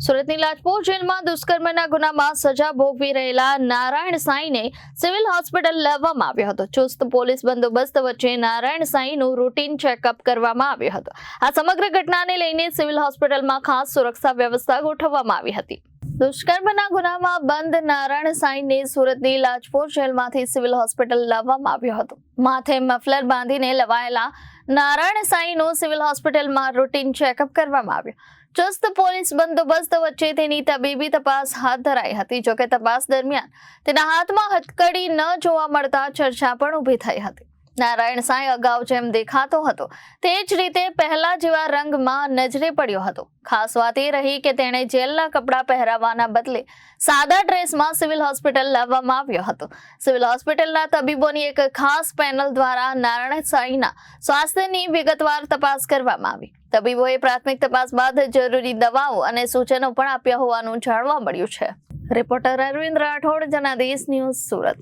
સુરતની લાજપોર જેલમાં દુષ્કર્મના ગુનામાં સજા ભોગવી રહેલા નારાયણ સાંઈને સિવિલ હોસ્પિટલ લાવવામાં આવ્યો હતો. ચુસ્ત પોલીસ બંદોબસ્ત વચ્ચે નારાયણ સાંઈનું રૂટીન ચેકઅપ કરવામાં આવ્યો હતો. આ સમગ્ર ઘટનાને લઈને સિવિલ હોસ્પિટલમાં ખાસ સુરક્ષા વ્યવસ્થા ગોઠવવામાં આવી હતી. દુષ્કર્મના ગુનામાં બંધ નારાયણ સાંઈને સુરતની લાજપોર જેલમાંથી સિવિલ હોસ્પિટલ લાવવામાં આવ્યો હતો. માથે મફલર બાંધીને લવાયેલા નારાયણ સાંઈનું સિવિલ હોસ્પિટલમાં રૂટીન ચેકઅપ કરવામાં આવ્યું. ચુસ્ત પોલીસ બંદોબસ્ત વચ્ચે તેની તબીબી તપાસ હાથ ધરાઈ હતી. જોકે તપાસ દરમિયાન તેના હાથમાં હથકડી ન જોવા મળતા ચર્ચા પણ ઊભી થઈ હતી. નારાયણ સાંઈ અગાઉ જેમ દેખાતો હતો તે જ રીતે પહેલા જેવા રંગમાં નજરે પડ્યો હતો. ખાસ વાત એ રહી કે તેણે જેલના કપડાં પહેરાવવાના બદલે સાદા ડ્રેસમાં સિવિલ હોસ્પિટલ લાવવામાં આવ્યો હતો. સિવિલ હોસ્પિટલના તબીબોની એક ખાસ પેનલ દ્વારા નારાયણ સાંઈના સ્વાસ્થ્યની વિગતવાર તપાસ કરવામાં આવી. તબીબોએ પ્રાથમિક તપાસ બાદ જરૂરી દવાઓ અને સૂચનો પણ આપ્યા હોવાનું જાણવા મળ્યું છે. Reporter Arvind Rathod, Janadesh News, Surat.